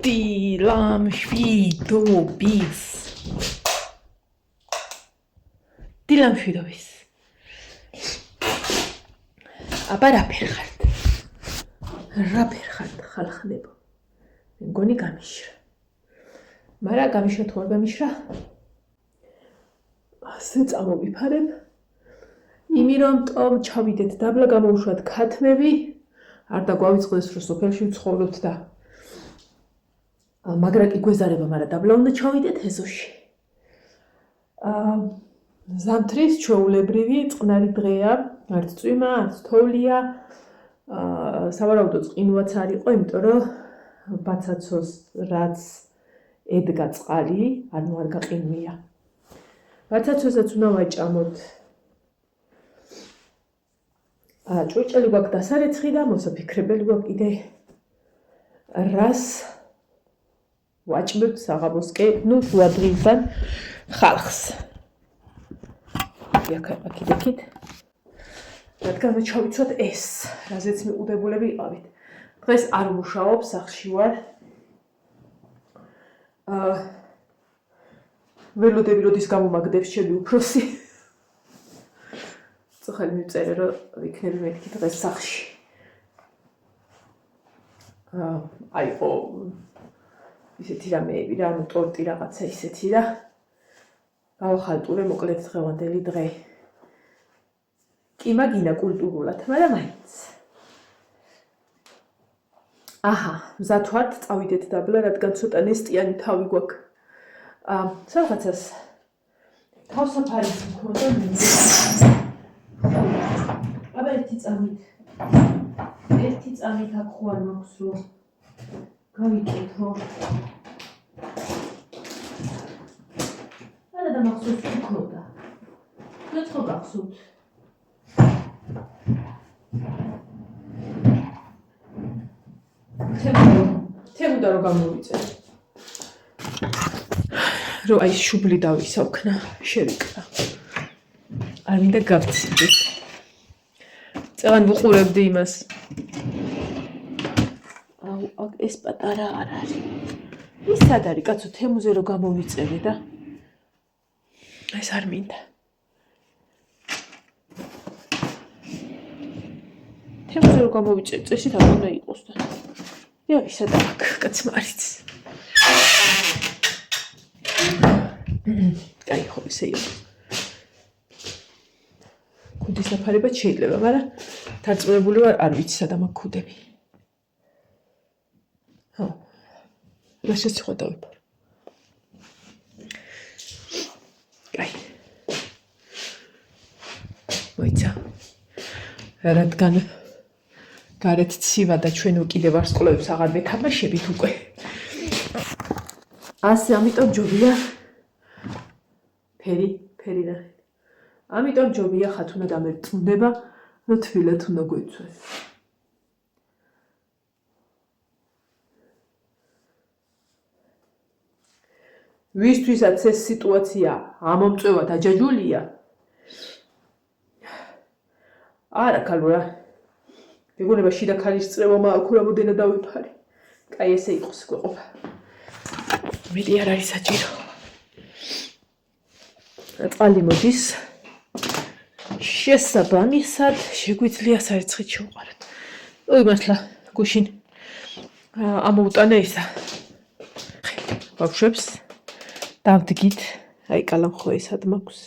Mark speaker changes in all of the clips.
Speaker 1: Dilam Shvidobis. Dilam Shvidobis. აბა რა ფერხართ? რა ფერხართ ხალხლებო? მეგონი გამიშრა. მარა გამიშრა თუ არ გამიშრა? ასე წამოვიფარებ. იმიტომ ჩავიდეთ დაბლა გამოუშვათ ქათმები. არ დაგვავიწყდეს რომ სოფელში ვცხოვრობთ და მაგრა კი გვეზარება, მაგრამ დაბლა უნდა ჩავიდეთ ეზოში. ზამთრის ჩვეულებრივი წყნარი დღეა, არც წვიმა, არც თოვლია. სავარაუდოდ ყინვაც არ იყო, იმიტომ რომ ბაცაცოს რაც ედგა წყალი, ანუ არ გაყინვია. ბაცაცოსაც უნდა ვაჭამოთ. ჭურჭელი გვაქვს დასარეცხი და მოსაფიქრებელი გვაქვს კიდე რას ვაჭმევთ საღამოსკე, ნუ შუადღისგან ხალხს. აქ-იქით. რადგან ჩავიცვათ ეს, რაზეც მიყუდებულები იყავით. დღეს არ ვმუშაობ, სახლში ვარ. ველოდები როდის გამომაგდებს ჩემი უფროსი. წახალი მიწერე რომ ვიქნები მეთქი დღეს სახლში. აიყო ისეთი რამეები რა, ანუ ტორტი რაღაცა ისეთი და გავახალტურე მოკლედ დღევანდელი დღე. კი მაგინა კულტურულად, მაგრამ მაინც. აჰა, მზად ვართ, წავიდეთ დაბლა, რადგან ცოტა ნესტიანი თავი გვაქვს. სადღაცას თავსაფარი მქონდა მინდა. აბა ერთი წამით აქ ხო არ მაქვს რომ გავიკეთო. არა და მახსოვს მქონდა. რაც ხო გახსოვთ? თემუდა რომ გამოვიწერ. რომ აი შუბლი დავისავქნა, შევიკრა. არ მინდა გავციდეთ. წევან ვუყურებდი იმას. აუ, ეს პატარა არ არის. ის სად არის, კაცო, თემუზე რომ გამოვიწერე და ეს არ მინდა. თემუზე რომ გამოვიწერე, წესით არ უნდა იყოს და. იაი, სად აქ, კაც მარიც. აი, ხო, ესე იყო. ქუდის დაფარება შეიძლება, მაგრამ დარწმუნებული ვარ, არ ვიცი სად მაქვს ქუდები. ხო. რაშიც ხო დავიფარო. აი. მოიცა. რადგან გარეთ ცივა და ჩვენ უკიდე ვარსკვლავებს აღარ ვეთამაშებით უკვე. ასე, ამიტომ ჯობია ფერი ნახეთ. ამიტომ ჯობია ხათუნა დამერწმუნება, რომ თბილად უნდა გვეცვას. ვისთვისაც ეს სიტუაცია ამომწევა დაჯაჯულია. არა, ქალურა. მეგონება შიდა ქალის წრევა მაქვს რამოდენა დავიფარე. კაი, ესე იყოს გვეყოფა. მეტი არ არის საჭირო. წყალი მოდის. შესაბამისად შეგვიძლია საერცხით შევყაროთ. ой, მასლა გუშინ ამოუტანა ისა. ბავშვებს დავდგით, აი კალამხო ისად მაქვს.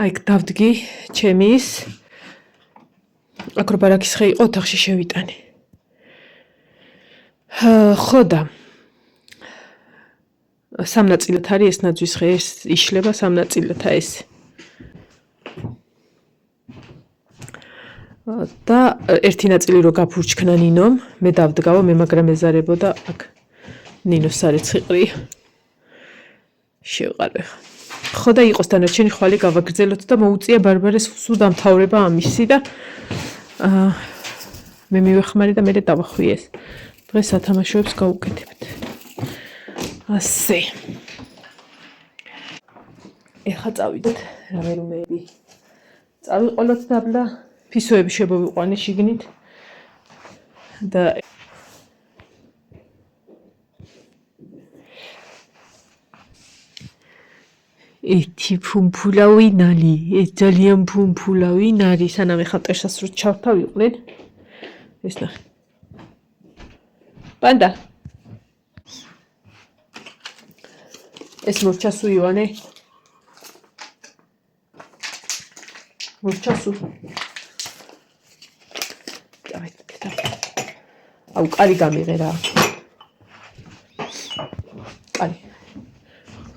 Speaker 1: აი დავდგი ჩემი ის აკრობარაკის ხე იყო ოთახში შევიტანე. ხო და სამნაწილად არის ეს ნაძვის ხე, ეს იშლება სამნაწილად ეს. და ერთი ნაწილი რო გაფურჩქნა ნინომ, მე დავდგავო, მე მაგრამ ეზარებოდა აქ ნინოს სარეცხი ყრია. შევყარე. ხო და იყოს დანარჩენი ხვალე გავაგრძელოთ და მოუწია ბარბარეს სულ დამთავრება ამისი და მე მივეხმარი და მე დავახვი ეს. დღეს სათამაშოებს გავუკეთებთ. ასე. ეხლა წავიდეთ რამე წავიყოლოთ დაბლა, ფისოები შემოვიყვანე შიგნით. და ეთი ფუმფულა ვინალი, ეს ძალიან ფუმფულა ვინ არის? სანამ ეხლა ტერსას რო ჩავთავიყვნენ. ეს ნახე. პანდა. ეს მორჩასუ ივანე. მორჩასუ. აუ, კარი გამიღე რა. კარი.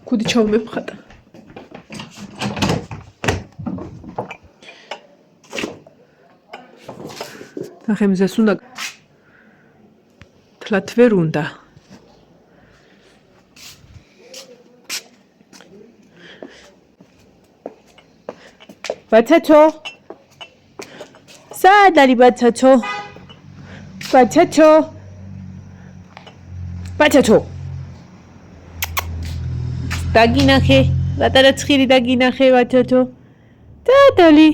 Speaker 1: კუდი ჩავმეფხატა. ნახე მზეს უნდა თლათ ვერ უნდა. ბაცაცო. სად არის ბაცაცო? ბაცაცო. ბაცაცო. დაგინახე, პატარა ცხირი დაგინახე ბაცაცო. დადალი.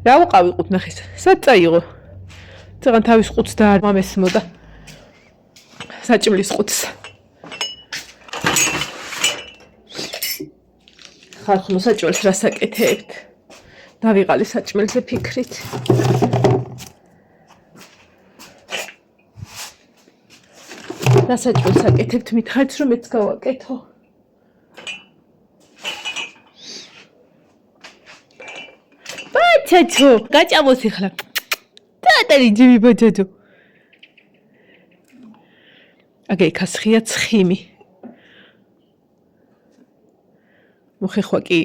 Speaker 1: რა ვიყავიყოთ ნახე, სად წაიღო? წაღან თავის ყუთს და მამეს მოდა. საჭმლის ყუთს. ხალხო საჭმელს რა საკეთებთ? დავიყალე საჭმელზე ფიქრით. რა საჭმელს საკეთებთ? მითხარით რომ მეც გავაკეთო. ბაცაცო, გაჭამოს ეხლა. დადალი ჯიმი ბაცაცო. აგე ქასხია ცხიმი. მოხეხვა კი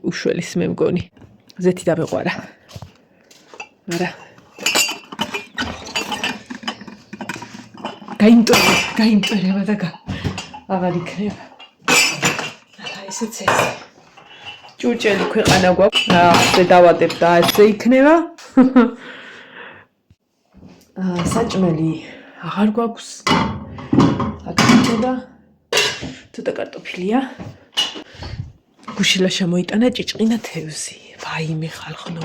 Speaker 1: უშველის მე მგონი. ზეთი დავეყვარა. არა. გაიმტერება და აღარ იქნება. ახლა ესეც ეს. ჭურჭელი ქვეყანა გვაქვს. ასე დავადებ და ასე იქნება. საჭმელი აღარ გვაქვს. აკეთება. ცოტა კარტოფილია. გუშილა შემოიტანა ჭიჭყინა თევზი. ვაიმე ხალხნო.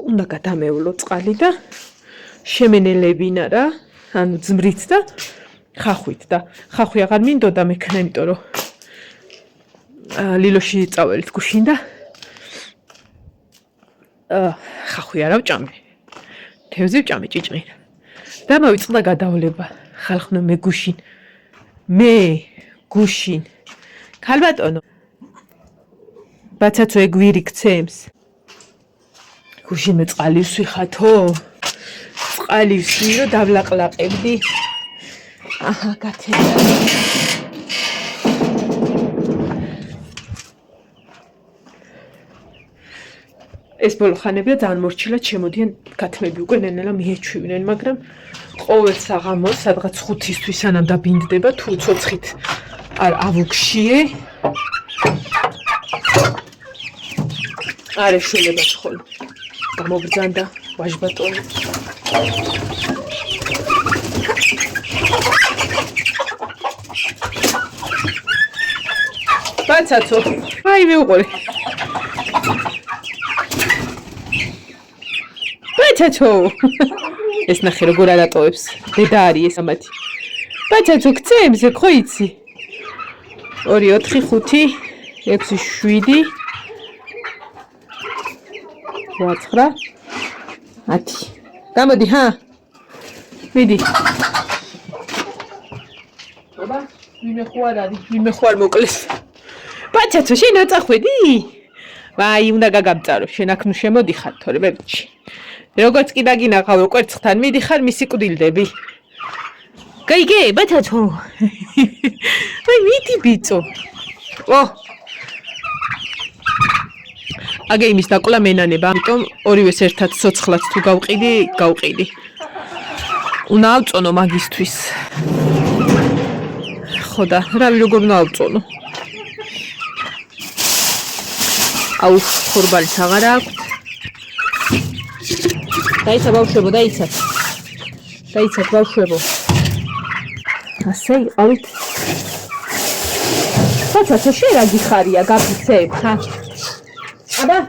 Speaker 1: უნდა გადამევლო წყალი და შემენელებინა რა. ანუ ძმრით და ხახვით და ხახვი აღარ მინდოდა მექნა, იმიტომ რომ ლილოში წაველით გუშინდა. ხახვი არა ვჭამე. თევზი ვჭამე ჭიჭყინა. და მოვიწყდა გადავლება. ხალხნო მე გუშინ. ქალბატონო. ბაცაცო ეგვირი გცემს. გუშინ მე წყალივს ვიხათო. წყალივს ვირო დავლაყლაყებდი. აჰა, გათენდა. ეს ბოლო ხანებია ძალიან მორჩილად შემოდიან ქათმები უკვე ნენელა მიეჩვივნენ, მაგრამ ყოველ საღამოს სადღაც 5-ისთვის სანამ დაბინდდება თუ ცოცხით არ ავუქშიე. არ ეშველება ხოლმე. გამობრძანდა ვაჟბატონი. ბაცაცო, აი მეუყურე. ბაცაცო. ეს ნახე როგორ არატოვებს. დედა არის ეს ამათი. ბაცაცო, გცემს ხო იცი? 2 4 5 6 7 8 9 10. გამოდი, ჰა? მიდი. აბა, ვინმე ხوار მოკლეს. ბაცაცო, შენ აწახვედი? ვაი, უნდა გაგამწარო. შენ აქ ნუ შემოდიხარ, თორე ბებჩი. როგორც კი დაგინახავ კვერცხთან მიდიხარ, მისი კვდილდები. გაიგე, ბაცაცო. ვაი, მიდი ბიჭო. აგე იმის დაკლა მენანება, ამიტომ ორივეს ერთად ცოცხლად თუ გავყიდი. უნდა ავწონო მაგისთვის. ხოდა, რავი როგორ უნდა ავწონო. აუ, ხორბალიც აღარ აქვს. დაიცა ბავშვებო, დაიცა ბავშვებო. ასე იყავით. ბაცაცო, შენ რა გიხარია, გაფიცებ, ხა? აბა.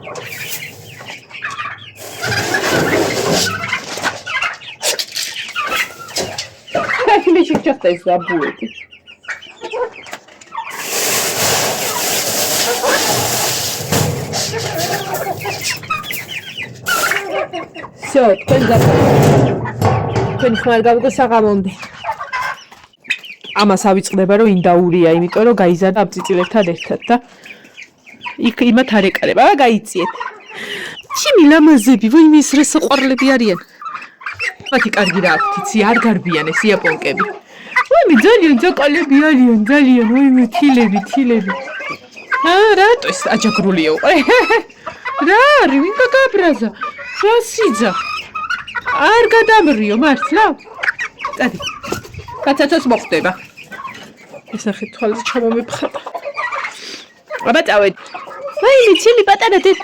Speaker 1: ოჯახთა ეს აბუეთი. Всё, თქვენ თქვენ ხმარ გავიგო საღამომდე. ამას ავიწყდება რომ ინდაურია, იმიტომ რომ გაიზარდა აბწიწილებთან ერთად და იქ იმათ არ ეკარება, გაიწიეთ. ჩემი ლამაზები, ვაიმე ეს რა საყვარლები არიან. მათი კარგი რა აქვთ, იცი, არ გარბიან ეს იაპონკები. ვაიმე ძალიან ძაკალები არიან, ძალიან, ვაიმე თილები. რატო ეს აჯაგრულია უყურე? რა არის, ვინ გაგაბრაზა? რა სიძა? არ გადამრიო მართლა? წადი. კაცაცოს მოხდება. ესახე თვალზე ჩამომიფხატა. აბა წავედ. ვაიმე ჩემი პატარა დედ.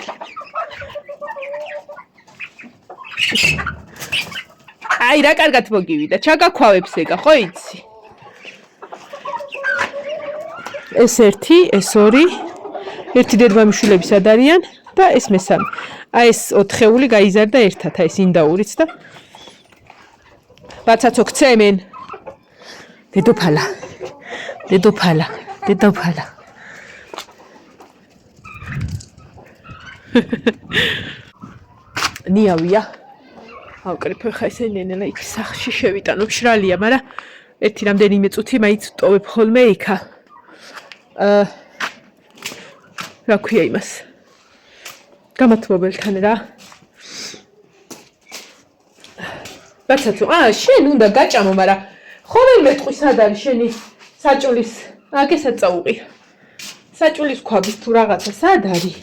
Speaker 1: აი რა კარგად მოგივიდა, ჩაგაქვავებს ეგა, ხო იცი? ეს ერთი, ეს ორი, ერთი დედმამიშვილები სად არიან და ეს მესამე. აი ეს 4-ეული გაიზარდა ერთად, აი ეს ინდაურიც და ბაცაცო გცემენ. დედოფალა. ნიავია. ავკრიფე ხა ესე ნენელა იქ სახში შევიტანო, მშრალია, მაგრამ ერთი რამდენიმე წუთი მაინც ვტოვებ ხოლმე იქა. რა ქვია იმას? გამათმობელთან რა. ბაცაცო, შენ უნდა გაჭამო, მაგრამ ხოლმე მეტყვი სად არის შენი საჭულის? აგესაც წაუყი. საჭულის ქვაბის თუ რაღაცა სად არის?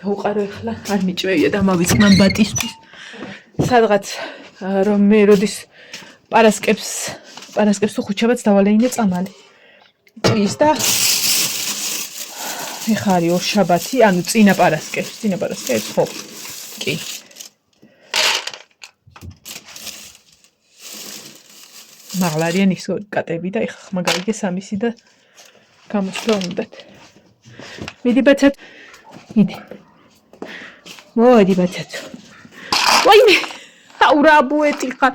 Speaker 1: დაუყარო ახლა, არ მიჭმევია და მავიწყნან ბატისთვის. სადღაც რომ მე როდის პარასკევს თუ ხუჩაბაც დავალეინე წამალი. ჭრის და ეხა არის ორშაბათი, ანუ წინა პარასკევს, ხო. კი. მაღლარიან ის კატები და ეხა ხმა გავიგე სამისი და გამოჩვლა უნდათ. მიდი ბაცად. მიდი. მოდი ბაცაცო. ვაიმე, აურა აბუეთი ხარ.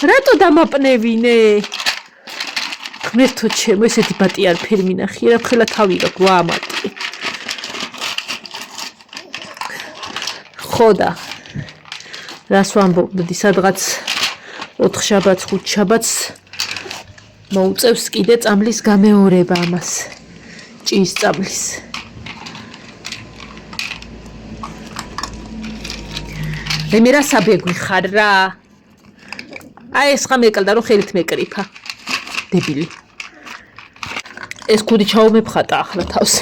Speaker 1: რატო დამაპნევინე? ღმერთო ჩემო, ესეთი ბატი არ ფერმი ნახე, რა ხელა თავი რა გვამატი. ხოდა. რას ვამბობდი, სადღაც 4 შაბათს, 5 შაბათს მოუწევს კიდე წამლის გამეორება ამას. ჭის წამლის. მე რა საბეგვი ხარ რა? აი ეს ხა მეკალდა რომ ხელით მეკრიფა. დებილი. ეს კუდი ჩაომეფხატა ახლა თავს.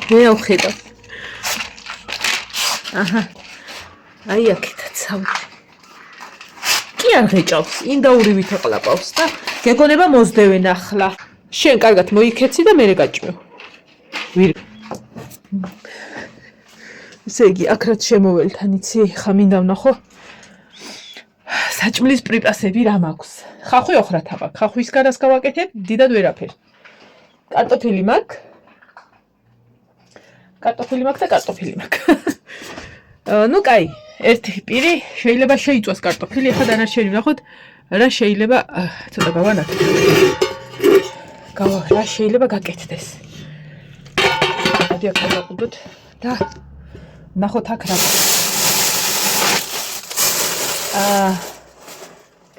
Speaker 1: მე ავხედავ. აჰა. აი აქეთაც ავდი. კი არ ღეჭავს, ინდაური ვითო ყლაპავს და გეგონება მოსდევენ ახლა. შენ კარგად მოიქეცი და მე გაჭმევ. ვირ. ესე იგი, აქ რაც შემოველთან იცი, ხა მინდა ვნახო. საჭმლის პრიპასები რა მაქვს? ხახვი ოხრათ აქვს. ხახვის გარას გავაკეთებ, დიდად ვერაფერს. კარტოფილი მაქვს. და კარტოფილი მაქვს. ნუ კაი, ერთი პირი შეიძლება შეიწვას კარტოფილი, ახლა დანარჩენი ვნახოთ, რა შეიძლება ცოტა გავანათო. რა შეიძლება გაკეთდეს. მოდი აქ დავაყუდოთ და ნახოთ აქ რა.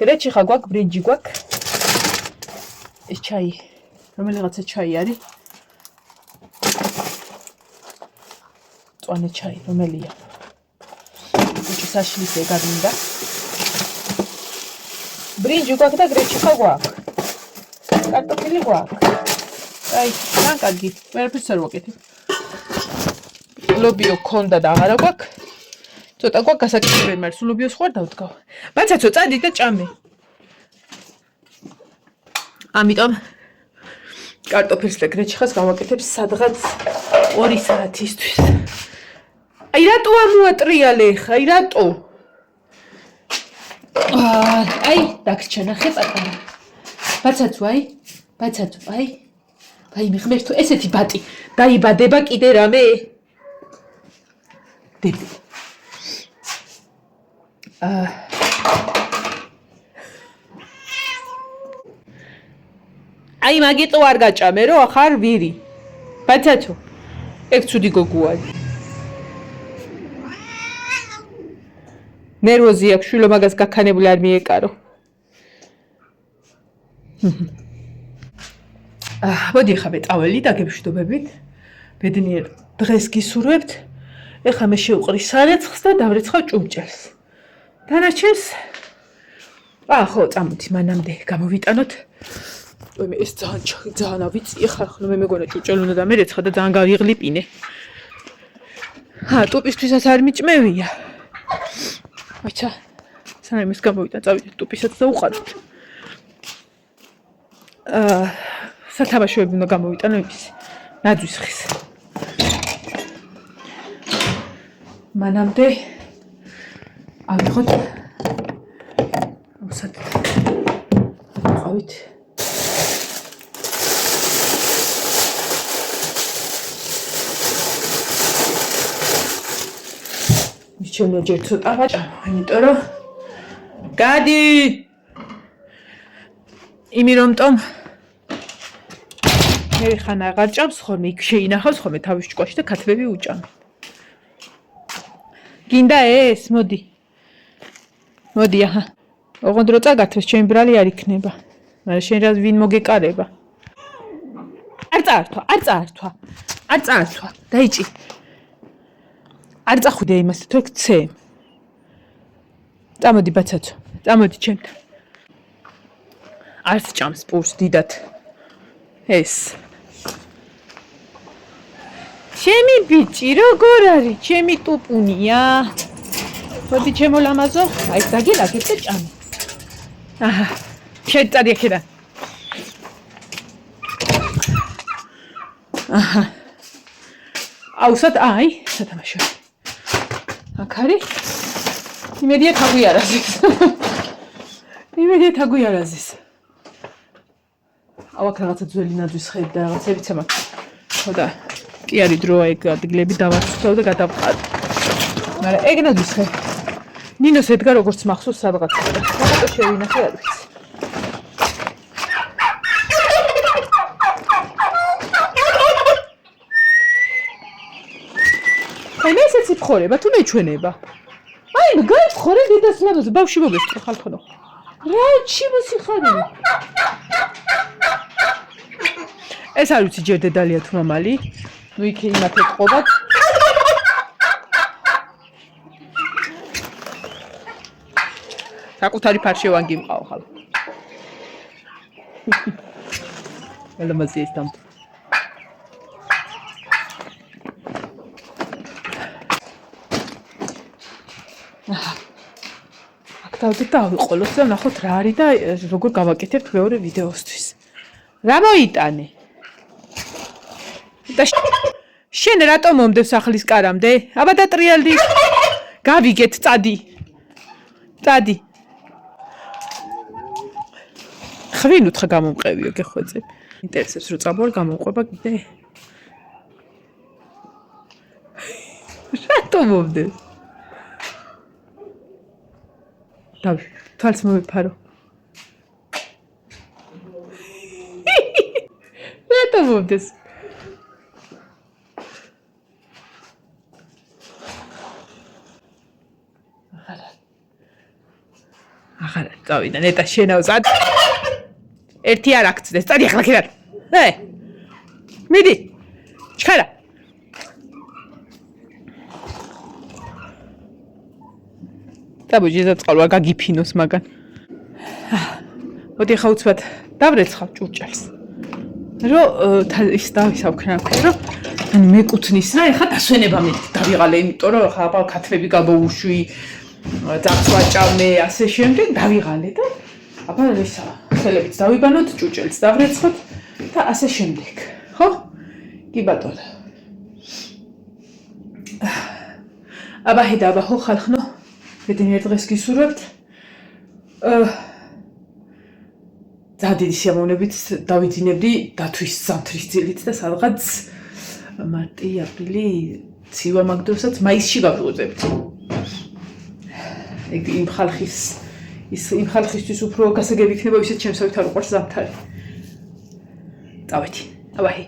Speaker 1: გრეჩი ხა გვაქვს, ბრინჯი გვაქვს. ეს ჩაი, რომელიღაცა ჩაი არის. წვანე ჩაი, რომელია? უჩი საშლის ეგარ მინდა. ბრინჯი გვაქვს და გრეჩი ხა გვაქვს. კარტოფილი გვაქვს. აი, რა კარგი, ვერაფერს არ ვაკეთებ. ლობიო ქონდა და აღარა გვაქვს. ცოტა გვაქვს გასაკეთებელი, მაგრამ სულ ლობიოს ხوار დავდგავ. ბაცაცო, წადი და ჭამე. ამიტომ კარტოფილს და გრეჩხას გავაკეთებ სადღაც 2 საათისთვის. აი რატო ამოატრიალე ხა? აი რატო? აი, დაგრჩა ნახე პატარა. ბაცაცო, აი. ვაიმე ღმერთო, ესეთი ბატი დაიბადება კიდე რამე? დები. აი მაგიტო არ გაჭამე რომ ახარ ვირი. ბაცათო. ეგ ცუდი გოგოა. ნერვოზი აქვს შვილო მაგას გაქანებული არ მიეკარო. მოდი ხა მეტაველი დაგებშვიდობებით. ბედნიერ დღეს გისურვებთ. ეხლა მე შევყრი სარეცხს და დავრეცხავ ჭუმჭელს. დანარჩენს ხო, წამოდი მანამდე გამოვიტანოთ. მე ეს ძალიან ავიწიე ხარ ხოლმე მე მეგონა ჭუჭელი უნდა დამერეცხა და ძალიან გავიღლიპინე. ტუპისთვისაც არ მიჭმევია. აჩა, სანამ ის გამოვიდა, წავიდეთ ტუპისაც და უყაროთ. სათამაშოები უნდა გამოვიტანო იმის ნაძვის ხის. მანამდე ავიღოთ უსად ავყავით მიჩვენე ჯერ ცოტა ვაჭამ, იმიტომ რომ გადი იმირომტომ მე ხან აღარ ჭამს ხოლმე, იქ შეინახავს ხოლმე თავის ჭკუაში და ქათმები უჭამ. გინდა ეს, მოდი. მოდი, აჰა. ოღონდ რო წაგათვეს, ჩემი ბრალი არ იქნება. მაგრამ შენ რა ვინ მოგეკარება? არ წაართვა. დაიჭი. არ წახვიდე იმას, თორე გცე. წამოდი ბაცაცო, წამოდი ჩემთან. არც ჭამს პურს დიდად. ეს. ჩემი ბიჭი, როგორ არის? ჩემი ტუპუნია. მოდი ჩემო ლამაზო, აი დაგილაგებ და ჭამე. აჰა, შეწადი ახლა. აჰა. აუსად, აი, სათამაშო. აქ არის? იმედია თაგვიარაზეს. ავაკ რაღაცა ძველი ნაძვის ხეები და რაღაცებიც მაქვს. ხო და კი არის დროა ეგ ადგილები დავაცვევ და გადავყავ. მაგრამ ეგ ნაძვის ხე ნინოს ედგა როგორც მახსოვს სადღაც. რაღაცა შევინახე არ ვიცი. აი მე ესეც იფხორება თუ მეჩვენება. აი გაიფხორე დიდას ლამაზ ბავშვი მოგესწრო ხალხო. რა ჩიმოსი ხარი? ეს არ ვიცი ჯერ დედალია თუ მამალი. ნუ იქ იმათ ეთყობათ. საკუთარი ფარშევან გიმყავ ხალხო. ელამაზი ეს დამ. აქ დავდეთ და ავიყოლოთ და ნახოთ რა არის და როგორ გავაკეთებთ მეორე ვიდეოსთვის. რა მოიტანე? და შენ რატომ მომდევ სახლის კარამდე? აბა დატრიალდი. გავიგეთ, წადი. ხვინ უთხა გამომყევიო, გეხვეწე. ინტერესებს რომ წამოვარ გამომყვება კიდე. რატომ მომდევ? დავი, თვალს მომეფარო. რატომ მომდეს? ახლა წავიდა ნეტა შენავსად. ერთი არ აქცდეს, წადი ახლა ქირან. მიდი. ჩქარა. საბუჯეზე წყალვა გაგიფინოს მაგან. მოდი ხა უცბად დავრეცხავ ჭურჭელს. რომ ის დავისავქრე რომ მეკუთნის რა, ეხა დასვენება მე დავიღალე, იმიტომ რომ ხა აბა ქათმები გამოვუშვი, ძაღლს ვაჭამე, ასე შემდეგ დავიღალე და აბა ისა ხელებით დავიბანოთ, ჭურჭელს დავრეცხოთ და ასე შემდეგ. ხო? კი ბატონო. აბა ჰედა აბა ხო ხალხნო ბედნიერ დღეს გისურვებთ. ძალიან დიდი სიამოვნებით დავიძინებდი დათვის ზამთრის ძილით და სადღაც მარტი, აპრილი, ცივა მაგდროსაც მაისში გავუძებთ. ეგ იმ ხალხის ის იმ ხალხისთვის უფრო გასაგები იქნება, ვისაც ჩემსავით არ უყვარს ზამთარი. წავედი. აბაჰი.